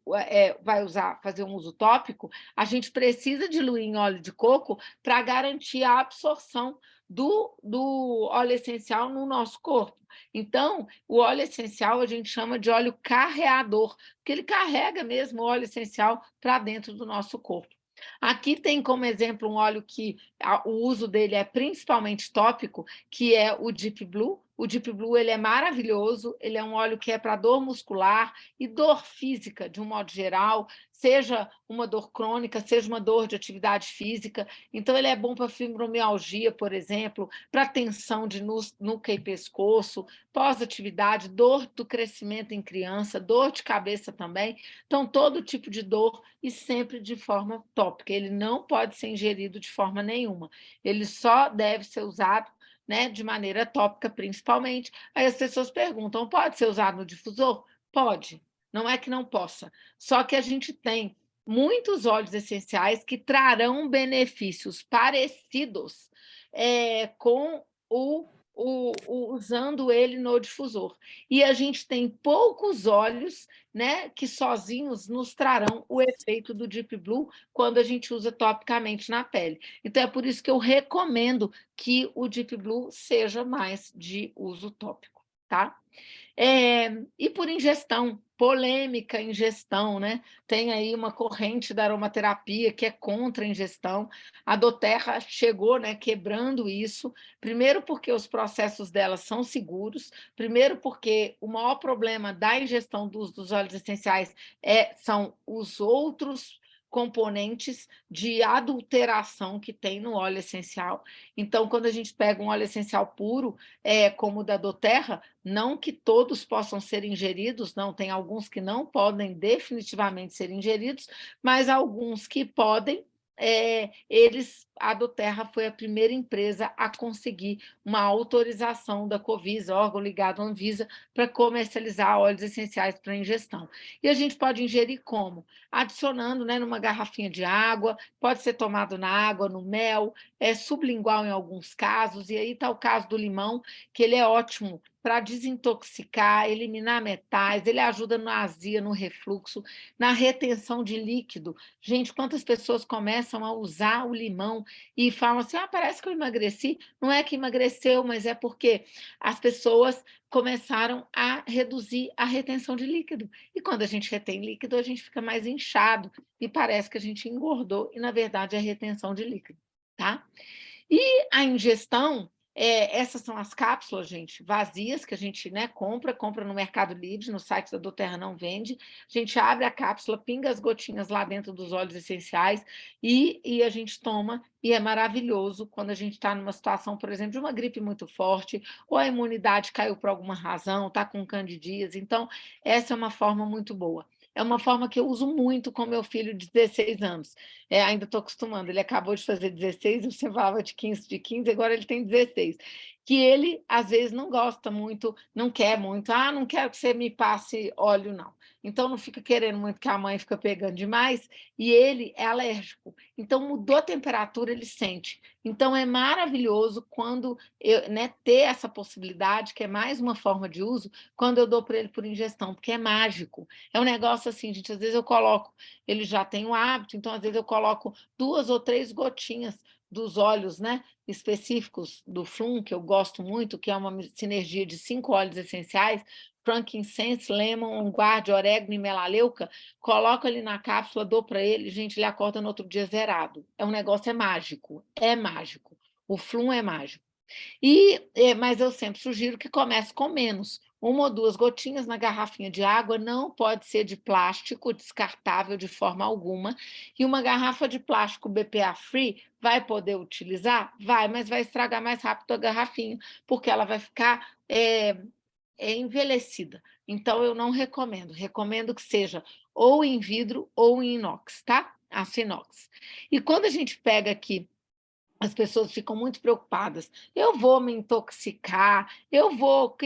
vai fazer um uso tópico, a gente precisa diluir em óleo de coco para garantir a absorção do óleo essencial no nosso corpo. Então, o óleo essencial a gente chama de óleo carreador, porque ele carrega mesmo o óleo essencial para dentro do nosso corpo. Aqui tem como exemplo um óleo que o uso dele é principalmente tópico, que é o Deep Blue. O Deep Blue ele é maravilhoso, ele é um óleo que é para dor muscular e dor física, de um modo geral, seja uma dor crônica, seja uma dor de atividade física. Então, ele é bom para fibromialgia, por exemplo, para tensão de nuca e pescoço, pós-atividade, dor do crescimento em criança, dor de cabeça também. Então, todo tipo de dor e sempre de forma tópica. Ele não pode ser ingerido de forma nenhuma. Ele só deve ser usado, né, de maneira tópica, principalmente. Aí as pessoas perguntam: pode ser usado no difusor? Pode, não é que não possa. Só que a gente tem muitos óleos essenciais que trarão benefícios parecidos com usando ele no difusor. E a gente tem poucos óleos, né, que sozinhos nos trarão o efeito do Deep Blue quando a gente usa topicamente na pele. Então, é por isso que eu recomendo que o Deep Blue seja mais de uso tópico, tá? E por ingestão, polêmica ingestão, né? Tem aí uma corrente da aromaterapia que é contra a ingestão. A doTERRA chegou, né, quebrando isso, primeiro porque os processos dela são seguros, primeiro porque o maior problema da ingestão dos óleos essenciais são os outros componentes de adulteração que tem no óleo essencial. Então, quando a gente pega um óleo essencial puro, como o da doTERRA, não que todos possam ser ingeridos, não, tem alguns que não podem definitivamente ser ingeridos, mas alguns que podem, a doTERRA foi a primeira empresa a conseguir uma autorização da Covisa, órgão ligado à Anvisa, para comercializar óleos essenciais para ingestão. E a gente pode ingerir como? Adicionando, né, numa garrafinha de água, pode ser tomado na água, no mel, sublingual em alguns casos, e aí está o caso do limão, que ele é ótimo para desintoxicar, eliminar metais, ele ajuda na azia, no refluxo, na retenção de líquido. Gente, quantas pessoas começam a usar o limão e falam assim: parece que eu emagreci. Não é que emagreceu, mas é porque as pessoas começaram a reduzir a retenção de líquido. E quando a gente retém líquido, a gente fica mais inchado e parece que a gente engordou, e na verdade é retenção de líquido, tá? E a ingestão, Essas são as cápsulas, gente, vazias, que a gente, né, compra no Mercado Livre, no site da doTERRA não vende. A gente abre a cápsula, pinga as gotinhas lá dentro dos óleos essenciais e a gente toma, e é maravilhoso quando a gente está numa situação, por exemplo, de uma gripe muito forte, ou a imunidade caiu por alguma razão, está com candidíase. Então, essa é uma forma muito boa. É uma forma que eu uso muito com meu filho de 16 anos. Ainda estou acostumando, ele acabou de fazer 16, você falava de 15, agora ele tem 16. Que ele, às vezes, não gosta muito, não quer muito. Ah, não quero que você me passe óleo, não. Então, não fica querendo muito, que a mãe fica pegando demais, e ele é alérgico. Então, mudou a temperatura, ele sente. Então, é maravilhoso quando né, ter essa possibilidade, que é mais uma forma de uso, quando eu dou para ele por ingestão, porque é mágico. É um negócio assim, gente, às vezes eu coloco, ele já tem o hábito, então às vezes eu coloco 2 ou 3 gotinhas dos óleos, né, específicos do Flum, que eu gosto muito, que é uma sinergia de 5 óleos essenciais, frankincense, lemon, guarde, orégano e melaleuca, coloco ali na cápsula, dou para ele, gente, ele acorda no outro dia zerado. É um negócio, é mágico, é mágico. O Flum é mágico. Mas eu sempre sugiro que comece com menos. 1 ou 2 gotinhas na garrafinha de água, não pode ser de plástico, descartável de forma alguma. E uma garrafa de plástico BPA free vai poder utilizar? Vai, mas vai estragar mais rápido a garrafinha, porque ela vai ficar envelhecida. Então, eu não recomendo. Recomendo que seja ou em vidro ou em inox, tá? Aço inox. E quando a gente pega aqui, as pessoas ficam muito preocupadas. Eu vou me intoxicar,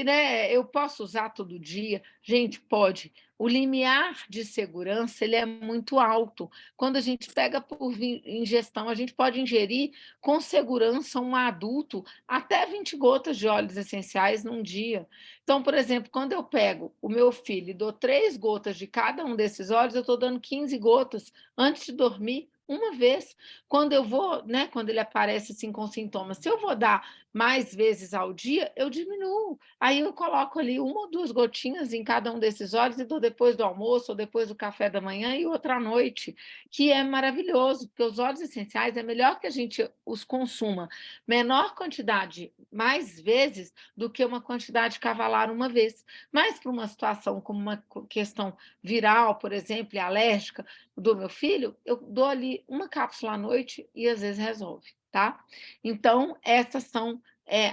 né, eu posso usar todo dia? Gente, pode. O limiar de segurança, ele é muito alto. Quando a gente pega por ingestão, a gente pode ingerir com segurança um adulto até 20 gotas de óleos essenciais num dia. Então, por exemplo, quando eu pego o meu filho e dou 3 gotas de cada um desses óleos, eu estou dando 15 gotas antes de dormir, uma vez. Quando eu vou, né, quando ele aparece assim com sintomas, se eu vou dar mais vezes ao dia, eu diminuo. Aí eu coloco ali 1 ou 2 gotinhas em cada um desses óleos e dou depois do almoço ou depois do café da manhã e outra à noite, que é maravilhoso, porque os óleos essenciais é melhor que a gente os consuma menor quantidade, mais vezes, do que uma quantidade cavalar uma vez. Mas para uma situação como uma questão viral, por exemplo, e alérgica, do meu filho, eu dou ali uma cápsula à noite e às vezes resolve, tá? Então, essas são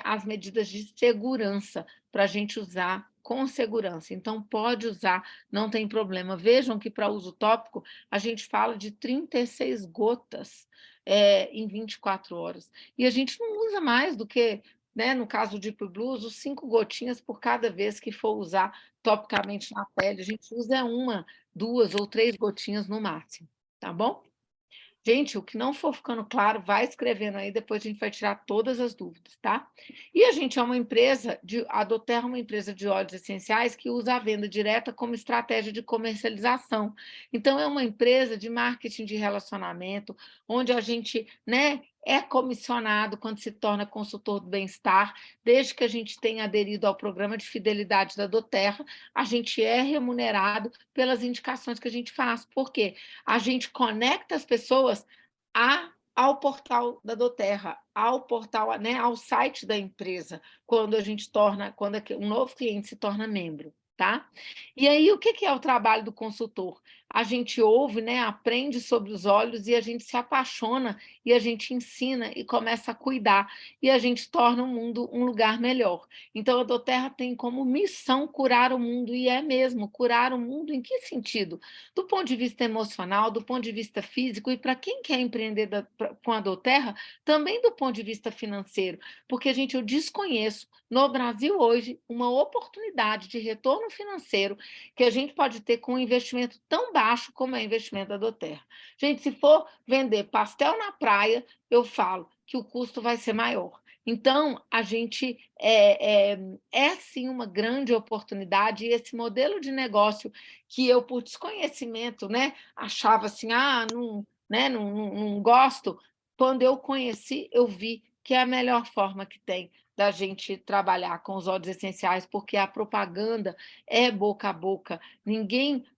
as medidas de segurança para a gente usar com segurança. Então, pode usar, não tem problema. Vejam que para uso tópico, a gente fala de 36 gotas em 24 horas. E a gente não usa mais do que, né, no caso de Deep Blues, os 5 gotinhas por cada vez que for usar topicamente na pele. A gente usa 1, 2 ou 3 gotinhas no máximo, tá bom? Gente, o que não for ficando claro, vai escrevendo aí, depois a gente vai tirar todas as dúvidas, tá? E a gente é uma empresa, a doTERRA é uma empresa de óleos essenciais que usa a venda direta como estratégia de comercialização. Então, é uma empresa de marketing de relacionamento, onde a gente, né, é comissionado quando se torna consultor do bem-estar, desde que a gente tenha aderido ao programa de fidelidade da doTERRA, a gente é remunerado pelas indicações que a gente faz. Por quê? A gente conecta as pessoas ao portal da doTERRA, ao portal, né, ao site da empresa, quando um novo cliente se torna membro, tá? E aí, o que é o trabalho do consultor? A gente ouve, né, aprende sobre os óleos e a gente se apaixona e a gente ensina e começa a cuidar e a gente torna o mundo um lugar melhor. Então, a doTERRA tem como missão curar o mundo, e é mesmo, curar o mundo em que sentido? Do ponto de vista emocional, do ponto de vista físico, e para quem quer empreender com a doTERRA, também do ponto de vista financeiro, porque, gente, eu desconheço no Brasil hoje uma oportunidade de retorno financeiro que a gente pode ter com um investimento tão baixo como é o investimento da doTERRA. Gente, se for vender pastel na praia, eu falo que o custo vai ser maior. Então, a gente sim uma grande oportunidade, e esse modelo de negócio que eu, por desconhecimento, né, achava assim, não, né, não gosto, quando eu conheci, eu vi que é a melhor forma que tem da gente trabalhar com os óleos essenciais, porque a propaganda é boca a boca.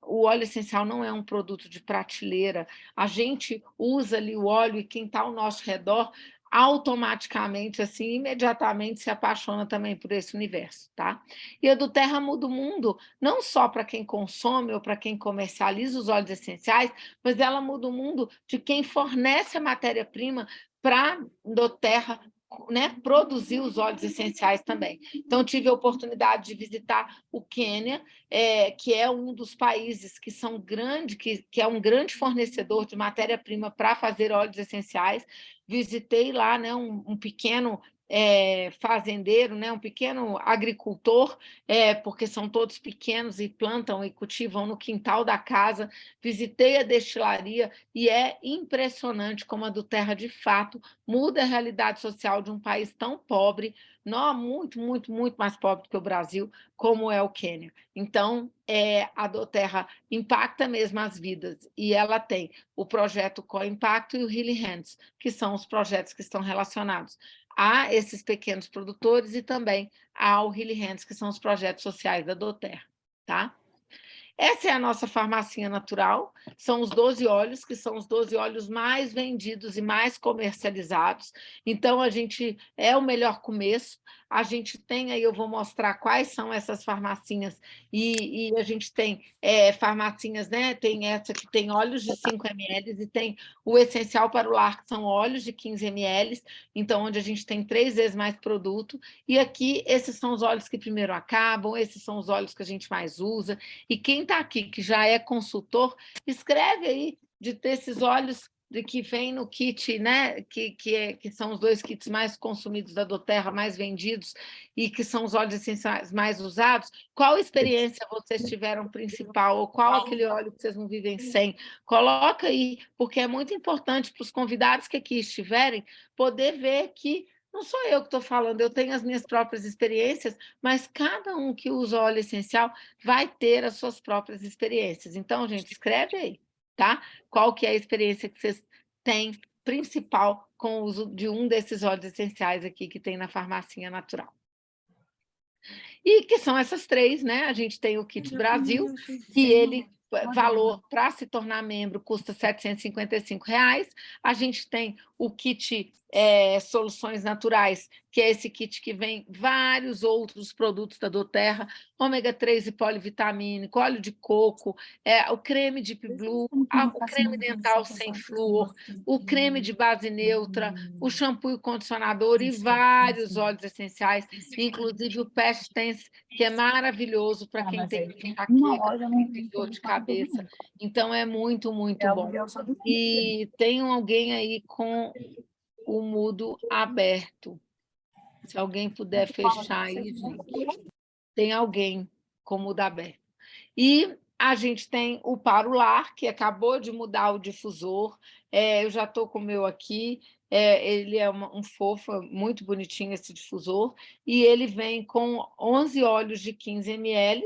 O óleo essencial não é um produto de prateleira. A gente usa ali o óleo e quem está ao nosso redor automaticamente, assim, imediatamente se apaixona também por esse universo, tá? E a do Terra muda o mundo, não só para quem consome ou para quem comercializa os óleos essenciais, mas ela muda o mundo de quem fornece a matéria-prima para do Terra, né, produzir os óleos essenciais também. Então, tive a oportunidade de visitar o Quênia, que é um dos países que são grande, que é um grande fornecedor de matéria-prima para fazer óleos essenciais. Visitei lá, né, um pequeno fazendeiro, né, um pequeno agricultor, porque são todos pequenos e plantam e cultivam no quintal da casa. Visitei a destilaria e é impressionante como a do Terra, de fato, muda a realidade social de um país tão pobre, não, muito, muito, muito mais pobre que o Brasil, como é o Quênia. Então, a do Terra impacta mesmo as vidas, e ela tem o projeto Co-Impacto e o Healing Hands, que são os projetos que estão relacionados a esses pequenos produtores e também ao Healing Hands, que são os projetos sociais da doTERRA, tá? Essa é a nossa farmacinha natural, são os 12 óleos, que são os 12 óleos mais vendidos e mais comercializados. Então, a gente é o melhor começo. A gente tem aí, eu vou mostrar quais são essas farmacinhas, e a gente tem farmacinhas, né? Tem essa que tem óleos de 5 ml e tem o essencial para o lar, que são óleos de 15 ml, então, onde a gente tem 3 vezes mais produto. E aqui, esses são os óleos que primeiro acabam, esses são os óleos que a gente mais usa. E quem está aqui, que já é consultor, escreve aí de ter esses óleos de que vem no kit, né? Que são os 2 kits mais consumidos da doTERRA, mais vendidos, e que são os óleos essenciais mais usados. Qual experiência vocês tiveram principal, ou qual aquele óleo que vocês não vivem sem? Coloca aí, porque é muito importante para os convidados que aqui estiverem poder ver que não sou eu que estou falando, eu tenho as minhas próprias experiências, mas cada um que usa óleo essencial vai ter as suas próprias experiências. Então, gente, escreve aí, tá? Qual que é a experiência que vocês têm principal com o uso de um desses óleos essenciais aqui que tem na farmacinha natural. E que são essas 3, né? A gente tem o Kit Brasil, que ele, valor para se tornar membro, custa R$ 755. A gente tem o kit Soluções Naturais, que é esse kit que vem vários outros produtos da doTERRA, ômega 3 e polivitamínico, óleo de coco, o creme Deep Blue, o creme dental sem flúor, o creme de base neutra, o shampoo e o condicionador e vários óleos essenciais, inclusive o Patch Tense, que é maravilhoso para quem tem enxaqueca, quem tem dor de cabeça. Então, é muito, muito bom. E tem alguém aí com o mudo aberto. Se alguém puder fechar aí, gente. Tem alguém com o mudo aberto. E a gente tem o Parular, que acabou de mudar o difusor. Eu já estou com o meu aqui. Ele é um fofo, muito bonitinho esse difusor. E ele vem com 11 óleos de 15 ml,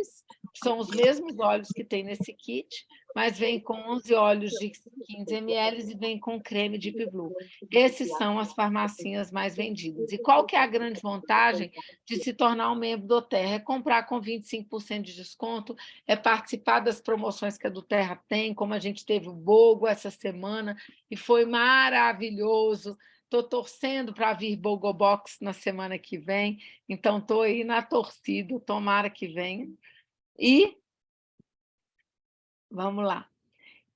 que são os mesmos óleos que tem nesse kit, mas vem com 11 óleos de 15 ml e vem com creme Deep Blue. Esses são as farmacinhas mais vendidas. E qual que é a grande vantagem de se tornar um membro do Terra? É comprar com 25% de desconto, é participar das promoções que a do Terra tem, como a gente teve o Bogo essa semana, e foi maravilhoso. Estou torcendo para vir Bogobox na semana que vem, então estou aí na torcida, tomara que venha. E vamos lá.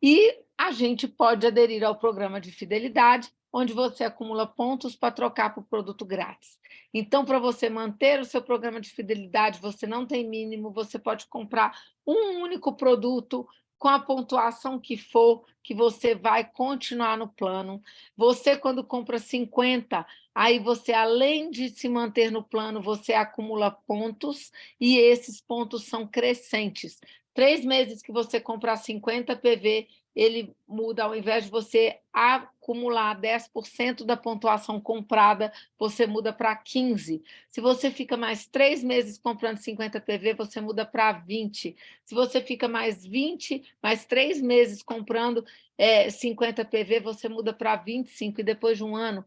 E a gente pode aderir ao programa de fidelidade, onde você acumula pontos para trocar por produto grátis. Então, para você manter o seu programa de fidelidade, você não tem mínimo, você pode comprar um único produto com a pontuação que for, que você vai continuar no plano. Você, quando compra 50, aí você, além de se manter no plano, você acumula pontos, e esses pontos são crescentes. 3 meses que você comprar 50 PV, ele muda, ao invés de você acumular 10% da pontuação comprada, você muda para 15. Se você fica mais 3 meses comprando 50 PV, você muda para 20. Se você fica mais 20, mais 3 meses comprando 50 PV, você muda para 25. E depois de um ano,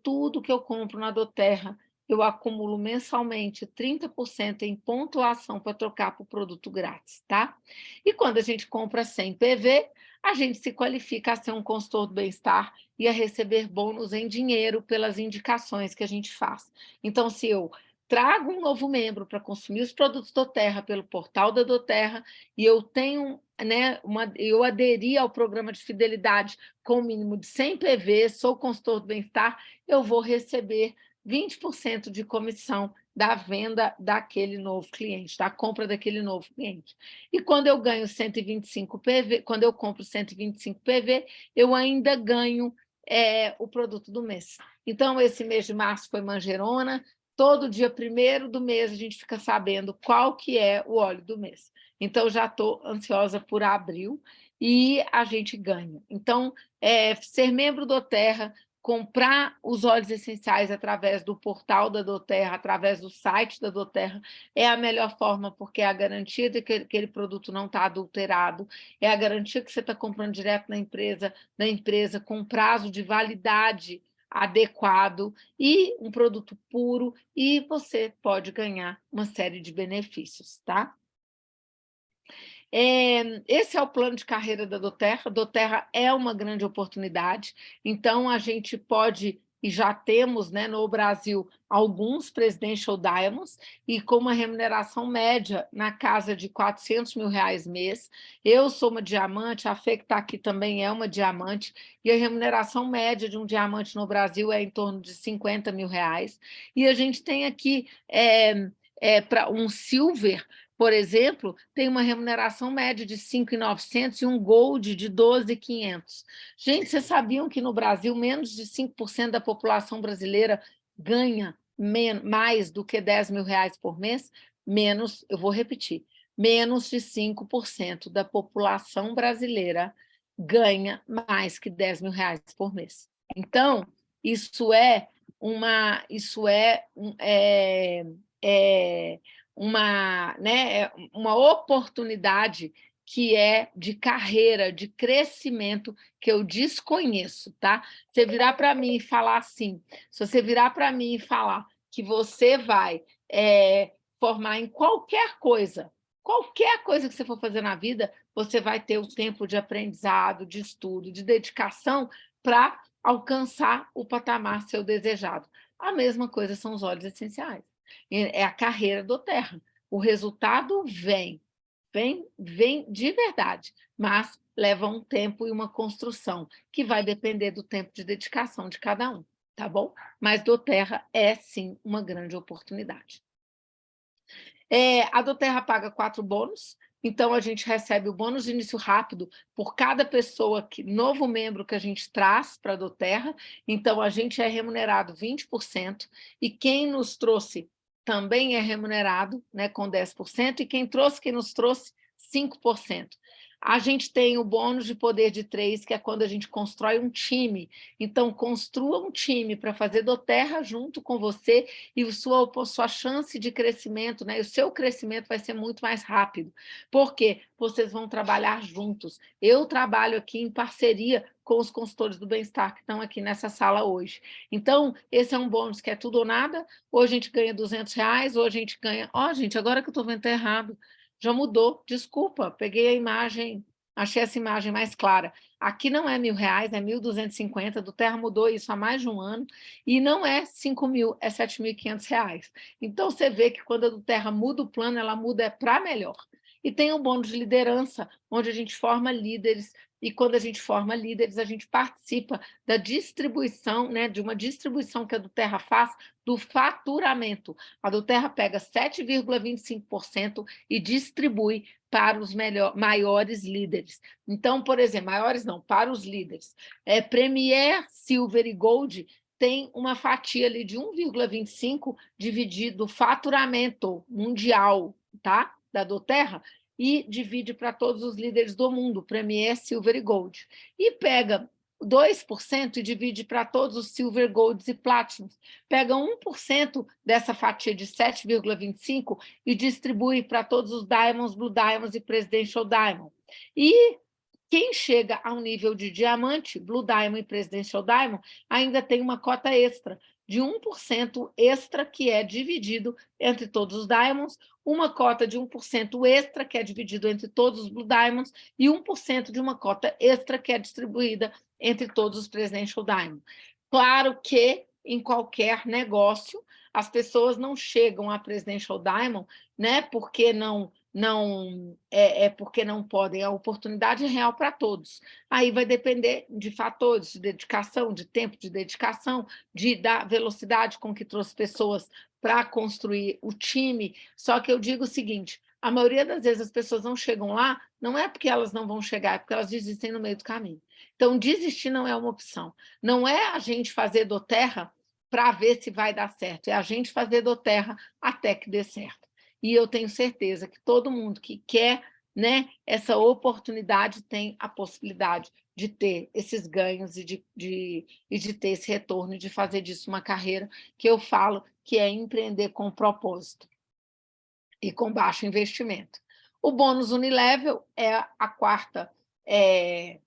tudo que eu compro na doTERRA, eu acumulo mensalmente 30% em pontuação para trocar por produto grátis, tá? E quando a gente compra 100 PV, a gente se qualifica a ser um consultor do bem-estar e a receber bônus em dinheiro pelas indicações que a gente faz. Então, se eu trago um novo membro para consumir os produtos doTERRA pelo portal da doTERRA e eu tenho, né, eu aderi ao programa de fidelidade com o mínimo de 100 PV, sou consultor do bem-estar, eu vou receber 20% de comissão da venda daquele novo cliente, da compra daquele novo cliente. E quando eu ganho 125 PV, quando eu compro 125 PV, eu ainda ganho o produto do mês. Então, esse mês de março foi manjerona, todo dia 1º do mês a gente fica sabendo qual que é o óleo do mês. Então, já estou ansiosa por abril e a gente ganha. Então, ser membro do doTERRA, comprar os óleos essenciais através do portal da doTERRA, através do site da doTERRA, é a melhor forma, porque é a garantia de que aquele produto não está adulterado, é a garantia que você está comprando direto da empresa com prazo de validade adequado e um produto puro, e você pode ganhar uma série de benefícios, tá? Esse é o plano de carreira da doTERRA. A doTERRA é uma grande oportunidade, então a gente pode, e já temos, né, no Brasil, alguns Presidential Diamonds, e com uma remuneração média na casa de R$400 mil mês. Eu sou uma diamante, a Fê que está aqui também é uma diamante, e a remuneração média de um diamante no Brasil é em torno de R$50 mil. E a gente tem aqui, para um silver, por exemplo, tem uma remuneração média de 5.900 e um gold de 12.500. Gente, vocês sabiam que no Brasil menos de 5% da população brasileira ganha mais do que R$10 mil por mês? Menos, eu vou repetir, menos de 5% da população brasileira ganha mais que R$10 mil por mês. Então, isso é uma oportunidade que é de carreira, de crescimento, que eu desconheço, tá? Você virar para mim e falar assim, se você virar para mim e falar que você vai formar em qualquer coisa que você for fazer na vida, você vai ter o tempo de aprendizado, de estudo, de dedicação para alcançar o patamar seu desejado. A mesma coisa são os óleos essenciais. É a carreira doTERRA. O resultado vem de verdade, mas leva um tempo e uma construção, que vai depender do tempo de dedicação de cada um, tá bom? Mas doTERRA é, sim, uma grande oportunidade. A doTERRA paga 4 bônus, então a gente recebe o bônus de início rápido por cada pessoa, novo membro que a gente traz para a doTERRA, então a gente é remunerado 20%, e quem nos trouxe também é remunerado, né, com 10%, e quem nos trouxe, 5%. A gente tem o bônus de poder de 3, que é quando a gente constrói um time. Então, construa um time para fazer doTERRA junto com você, e sua chance de crescimento, né, o seu crescimento vai ser muito mais rápido, porque vocês vão trabalhar juntos. Eu trabalho aqui em parceria com os consultores do bem-estar que estão aqui nessa sala hoje. Então, esse é um bônus que é tudo ou nada, ou a gente ganha R$200, ou a gente ganha... Gente, agora que eu estou vendo tá errado, já mudou, desculpa, peguei a imagem, achei essa imagem mais clara. Aqui não é R$1.000, é 1.250, doTERRA mudou isso há mais de um ano, e não é 5 mil, é 7.500. Então, você vê que quando a doTERRA muda o plano, ela muda para melhor. E tem o bônus de liderança, onde a gente forma líderes, e quando a gente forma líderes, a gente participa da distribuição, né, de uma distribuição que a doTERRA faz do faturamento. A doTERRA pega 7,25% e distribui para os maiores líderes. Então, por exemplo, maiores não, para os líderes. Premier, Silver e Gold tem uma fatia ali de 1,25 dividido do faturamento mundial, tá? Da doTERRA, e divide para todos os líderes do mundo, Premier, Silver e Gold. E pega 2% e divide para todos os Silver, Golds e Platinums. Pega 1% dessa fatia de 7,25 e distribui para todos os Diamonds, Blue Diamonds e Presidential Diamond. E quem chega ao nível de diamante, Blue Diamond e Presidential Diamond, ainda tem uma cota extra, de 1% extra, que é dividido entre todos os Diamonds, uma cota de 1% extra, que é dividido entre todos os Blue Diamonds, e 1% de uma cota extra, que é distribuída entre todos os Presidential Diamonds. Claro que, em qualquer negócio, as pessoas não chegam a Presidential Diamond, né, porque porque não podem, a oportunidade é real para todos. Aí vai depender de fatores de dedicação, de tempo de dedicação, da velocidade com que trouxe pessoas para construir o time. Só que eu digo o seguinte: a maioria das vezes as pessoas não chegam lá, não é porque elas não vão chegar, é porque elas desistem no meio do caminho. Então, desistir não é uma opção. Não é a gente fazer do terra para ver se vai dar certo, é a gente fazer do terra até que dê certo. E eu tenho certeza que todo mundo que quer, né, essa oportunidade tem a possibilidade de ter esses ganhos e de ter esse retorno, e de fazer disso uma carreira, que eu falo que é empreender com propósito e com baixo investimento. O bônus Unilevel é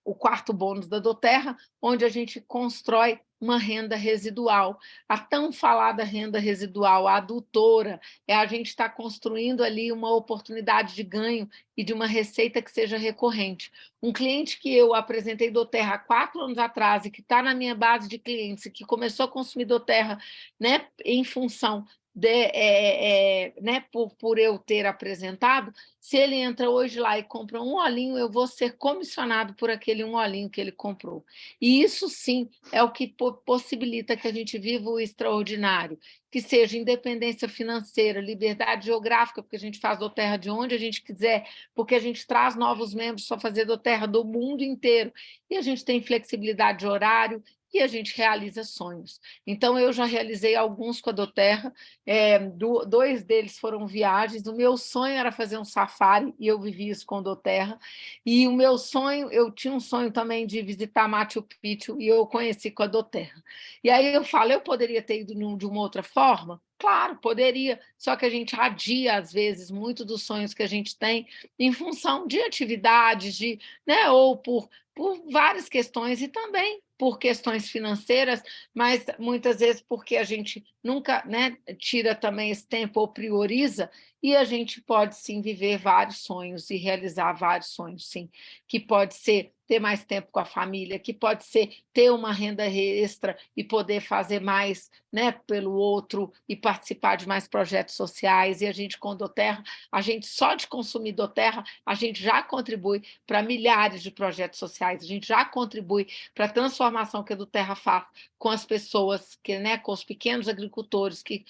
o quarto bônus da doTERRA, onde a gente constrói uma renda residual. A tão falada renda residual, a adutora, é a gente estar construindo ali uma oportunidade de ganho e de uma receita que seja recorrente. Um cliente que eu apresentei doTERRA há 4 anos atrás e que está na minha base de clientes e que começou a consumir doTERRA, né, em função né, por eu ter apresentado, se ele entra hoje lá e compra um olhinho, eu vou ser comissionado por aquele um olhinho que ele comprou. E isso, sim, é o que possibilita que a gente viva o extraordinário, que seja independência financeira, liberdade geográfica, porque a gente faz doTERRA de onde a gente quiser, porque a gente traz novos membros para fazer doTERRA do mundo inteiro, e a gente tem flexibilidade de horário, e a gente realiza sonhos. Então, eu já realizei alguns com a doTERRA, 2 deles foram viagens. O meu sonho era fazer um safari, e eu vivi isso com doTERRA. E o meu sonho, eu tinha um sonho também de visitar Machu Picchu, e eu conheci com a doTERRA. E aí eu falo, eu poderia ter ido de uma outra forma? Claro, poderia, só que a gente adia, às vezes, muito dos sonhos que a gente tem em função de atividades, né, ou por várias questões, e também por questões financeiras, mas muitas vezes porque a gente nunca, né, tira também esse tempo ou prioriza, e a gente pode sim viver vários sonhos e realizar vários sonhos, sim, que pode ser ter mais tempo com a família, que pode ser ter uma renda extra e poder fazer mais, né, pelo outro e participar de mais projetos sociais. E a gente, com doTERRA, a gente só de consumir doTERRA, a gente já contribui para milhares de projetos sociais, a gente já contribui para a transformação que a doTERRA faz com as pessoas, né, com os pequenos agricultores que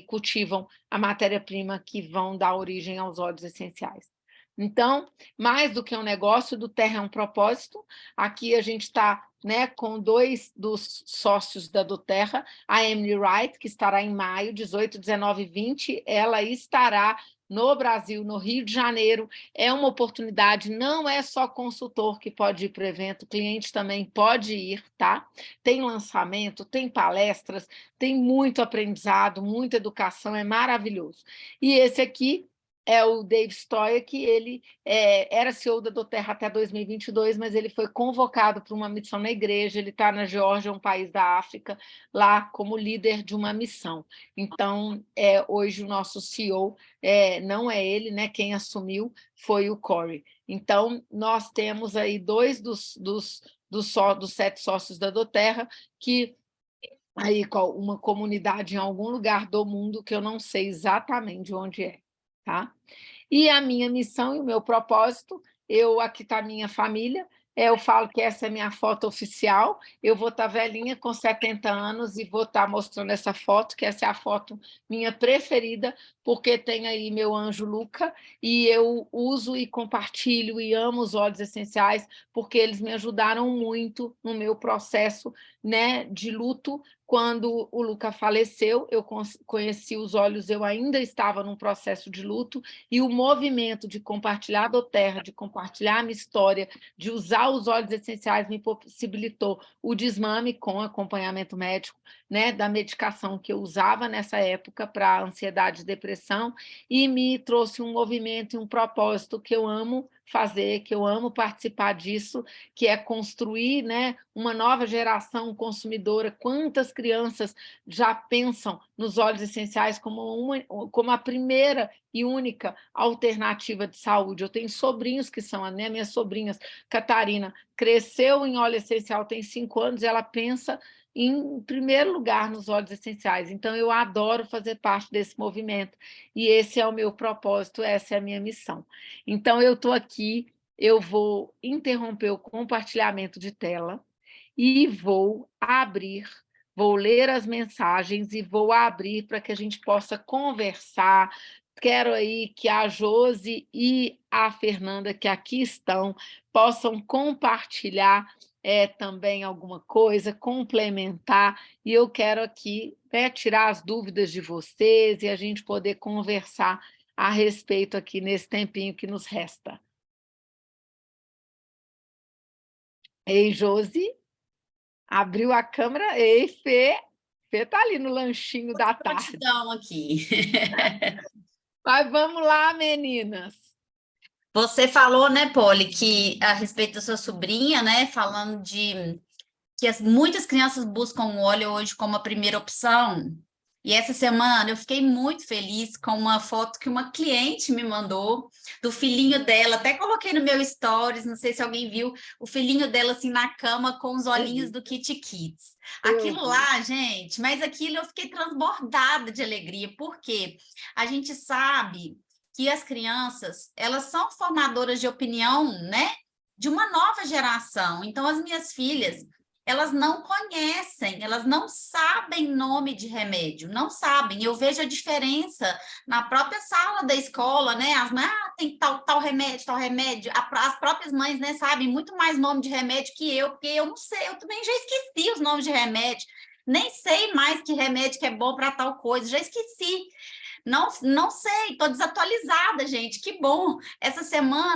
cultivam a matéria-prima que vão dar origem aos óleos essenciais. Então, mais do que um negócio, doTERRA é um propósito. Aqui a gente está, né, com 2 dos sócios da doTERRA, a Emily Wright, que estará em maio, 18, 19 e 20, ela estará no Brasil, no Rio de Janeiro. É uma oportunidade, não é só consultor que pode ir para o evento, cliente também pode ir, tá? Tem lançamento, tem palestras, tem muito aprendizado, muita educação, é maravilhoso. E esse aqui é o Dave Stoyer, que ele era CEO da doTERRA até 2022, mas ele foi convocado para uma missão na igreja, ele está na Geórgia, um país da África, lá como líder de uma missão. Então, hoje o nosso CEO não é ele, né? Quem assumiu foi o Corey. Então, nós temos aí 2 dos 7 sócios da doTERRA, que aí uma comunidade em algum lugar do mundo que eu não sei exatamente onde é, tá? E a minha missão e o meu propósito, aqui está a minha família, eu falo que essa é a minha foto oficial, eu vou estar velhinha com 70 anos e vou estar mostrando essa foto, que essa é a foto minha preferida, porque tem aí meu anjo Luca, e eu uso e compartilho e amo os óleos essenciais, porque eles me ajudaram muito no meu processo, né, de luto. Quando o Luca faleceu, eu conheci os óleos, eu ainda estava num processo de luto, e o movimento de compartilhar a doTERRA, de compartilhar a minha história, de usar os óleos essenciais me possibilitou o desmame com acompanhamento médico, né, da medicação que eu usava nessa época para ansiedade e depressão, e me trouxe um movimento e um propósito que eu amo fazer, que eu amo participar disso, que é construir, né, uma nova geração consumidora. Quantas crianças já pensam nos óleos essenciais como a primeira e única alternativa de saúde? Eu tenho sobrinhos que são, né, minhas sobrinhas, Catarina, cresceu em óleo essencial, tem 5 anos, e ela pensa em primeiro lugar nos óleos essenciais. Então, eu adoro fazer parte desse movimento, e esse é o meu propósito, essa é a minha missão. Então, eu estou aqui, eu vou interromper o compartilhamento de tela e vou ler as mensagens e vou abrir para que a gente possa conversar. Quero aí que a Josi e a Fernanda, que aqui estão, possam compartilhar também alguma coisa, complementar, e eu quero aqui, né, tirar as dúvidas de vocês e a gente poder conversar a respeito aqui nesse tempinho que nos resta. Ei, Josi, abriu a câmera. Ei, Fê, Fê está ali no lanchinho da tarde. Gratidão aqui. Mas vamos lá, meninas. Você falou, né, Polly, que a respeito da sua sobrinha, né, falando de que muitas crianças buscam o óleo hoje como a primeira opção. E essa semana eu fiquei muito feliz com uma foto que uma cliente me mandou do filhinho dela. Até coloquei no meu stories, não sei se alguém viu, o filhinho dela assim na cama com os olhinhos do Kit Kits. Aquilo lá, gente, mas aquilo eu fiquei transbordada de alegria, porque a gente sabe que as crianças, elas são formadoras de opinião, né? De uma nova geração. Então, as minhas filhas, elas não conhecem, elas não sabem nome de remédio, não sabem. Eu vejo a diferença na própria sala da escola, né? As mães, tem tal remédio, tal remédio. As próprias mães, né, sabem muito mais nome de remédio que eu, porque eu não sei, eu também já esqueci os nomes de remédio, nem sei mais que remédio que é bom para tal coisa, já esqueci. Não sei, estou desatualizada, gente, que bom. Essa semana